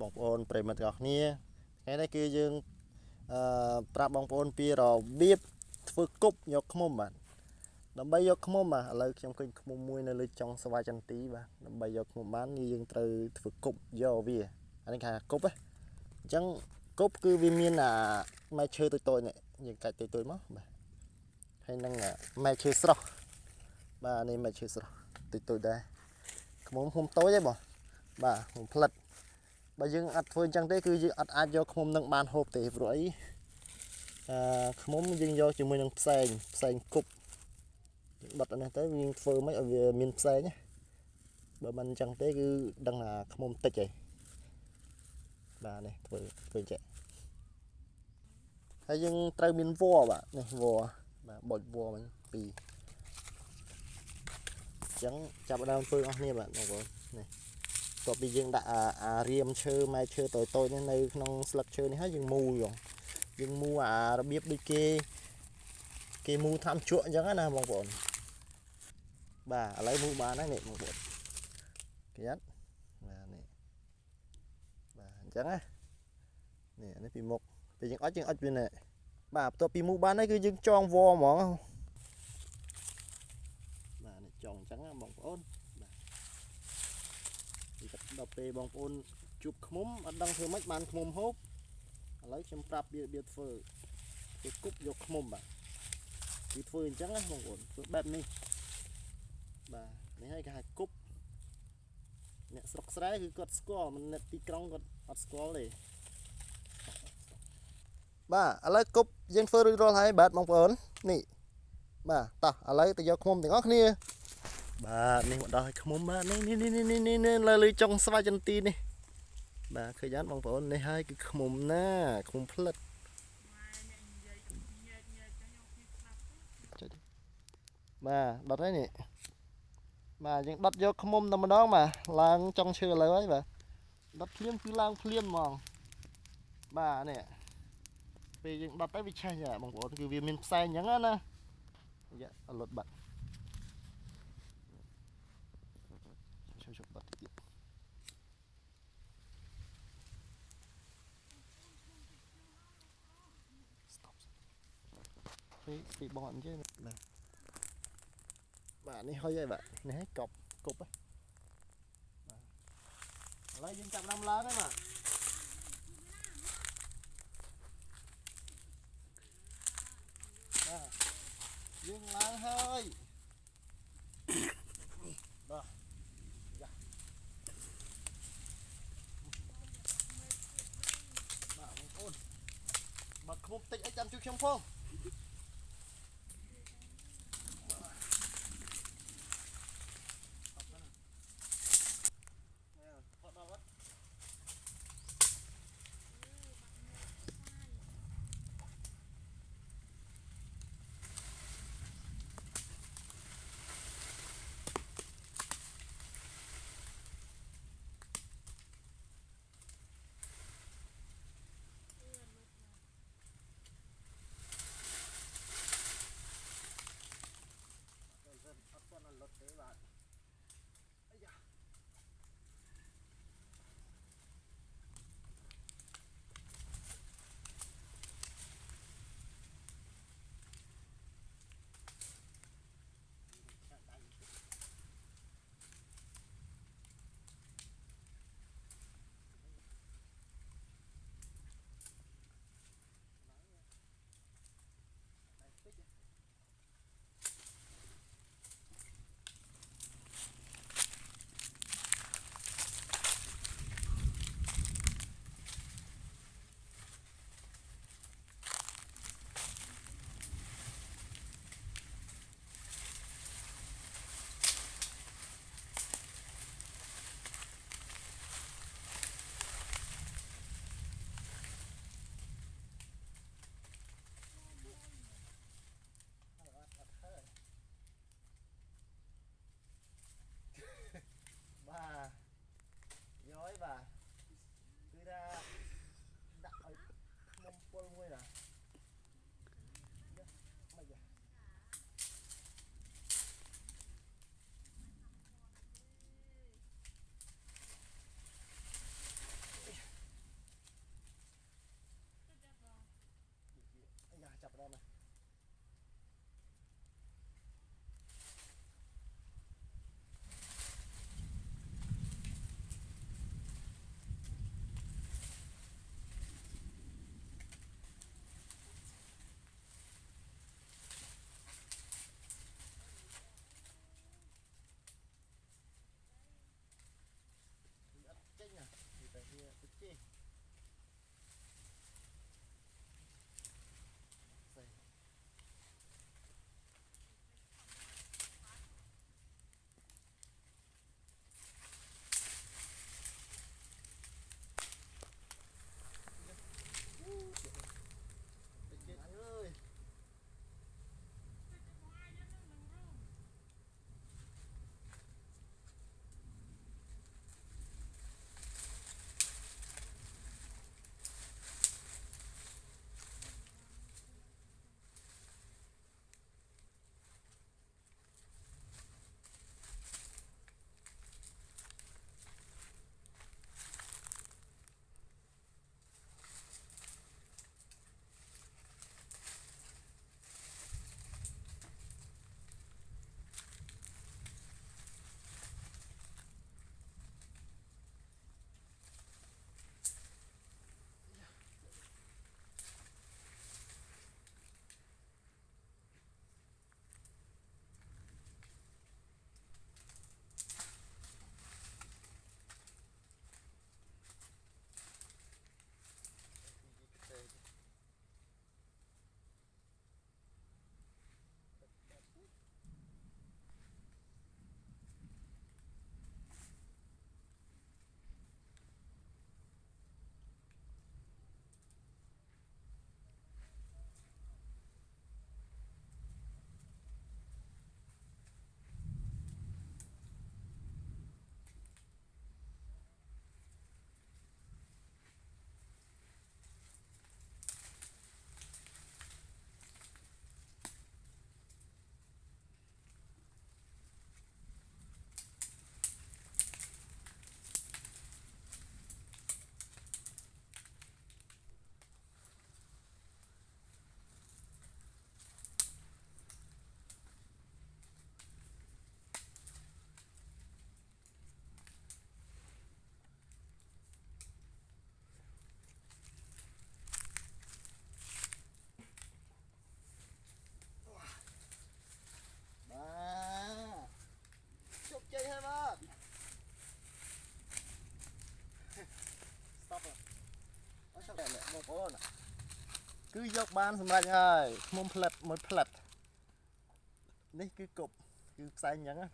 បងប្អូនប្រិយមិត្តទាំងអស់គ្នាថ្ងៃនេះគឺយើងប្រាប់បងប្អូនពីរបៀបធ្វើគប់យកឃ្មុំបាទដើម្បីយកឃ្មុំបាទឥឡូវខ្ញុំឃើញឃ្មុំមួយនៅលើចុងស្វាយចន្ទីបាទដើម្បីយកឃ្មុំបានយើងត្រូវធ្វើគប់យកវាអានេះគេហៅគប់ហ្នឹងអញ្ចឹងគប់គឺវាមានម៉ែឈើតូចៗនេះយើងកាច់តូចៗមកបាទហើយនឹងម៉ែឈើស្រស់បាទនេះម៉ែឈើស្រស់តូចៗដែរឃ្មុំតូចទេបងបាទឃ្មុំផ្លិតបើយើងអត់ធ្វើអញ្ចឹងទេគឺយើងអត់អាចយកឃ្មុំនឹងបានហូបទេព្រោះអីឃ្មុំយើងយកជាមួយនឹងផ្សែងគប់ដុតអានេះទៅយើងធ្វើមិនឲ្យវាមានផ្សែងណាបើមិនអញ្ចឹងទេគឺដឹងថាឃ្មុំតិចហើយបាទនេះធ្វើអញ្ចឹងហើយយើងត្រូវមានវល្លិបាទនេះវល្លិបាទបូចវល្លិវិញពីរអញ្ចឹងចាប់ដើមធ្វើអស់គ្នាបាទបងប្អូននេះតោះពីយើងដាក់រៀមឈើម៉ែឈើតូចៗនេះនៅក្នុងស្លឹកឈើនេះហើយយើងមូលយើងមូលរបៀបដូចគេមូលតាមជក់អញ្ចឹងណាបងប្អូនបាទឥឡូវមូលបានហើយនេះបងប្អូនគេអត់បាទនេះបាទអញ្ចឹងណានេះពីមុខពេលយើងអុចវានេះបាទបន្ទាប់ពីមូលបានហើយគឺយើងចងវហ្មងបាទនេះចងអញ្ចឹងណាបងប្អូនដល់ពេលបងប្អូនជួបឃ្មុំអត់ដឹងធ្វើម៉េចបានឃ្មុំហូបឥឡូវខ្ញុំប្រាប់របៀបធ្វើគេគប់យកឃ្មុំបាទគឺធ្វើអញ្ចឹងណាបងប្អូនធ្វើបែបនេះបាទនេះហើយគេហៅគប់អ្នកស្រុកស្រែគឺគាត់ស្គាល់មិនអ្នកទីក្រុងគាត់អត់ស្គាល់ទេបាទឥឡូវគប់យើងធ្វើរួចរាល់ហើយបាទបងប្អូននេះបាទតោះឥឡូវទៅយកឃ្មុំទាំងអស់គ្នាបាទនេះមកដល់ឲ្យឃ្មុំបាទនេះលើចុងស្វាយចន្ទីនេះបាទឃើញអត់បងប្អូននេះហើយគឺឃ្មុំណាឃ្មុំផ្លិតបាទដុតហើយនេះបាទយើងដុតយកឃ្មុំតែម្ដងបាទឡើងចុងឈើឥឡូវហើយបាទដុតភ្លាមគឺឡើងភ្លាមហ្មងបាទនេះពេលយើងដុតទៅវាឆេះបងប្អូនគឺវាមានផ្សែងអញ្ចឹងណាយ៉ាអលត់បាត់ជួយបាត់ទៀតពីបងអត់និយាយបាទនេះហើយបាទនេះហើយកប់បាទឥឡូវយើងចាប់ដើមឡើងហើយបាទយើងឡើងហើយបាទយ៉ាបាទបងប្អូនបើឃ្មុំតិចអីចាំជួយខ្ញុំផង ជោគជ័យហើយបាទស្តុបអត់ចង់តែបងប្អូនគឺយកបានសម្រាប់ហើយឃ្មុំផ្លិតមួយផ្លិតនេះគឺគប់គឺផ្សែងអញ្ចឹងណា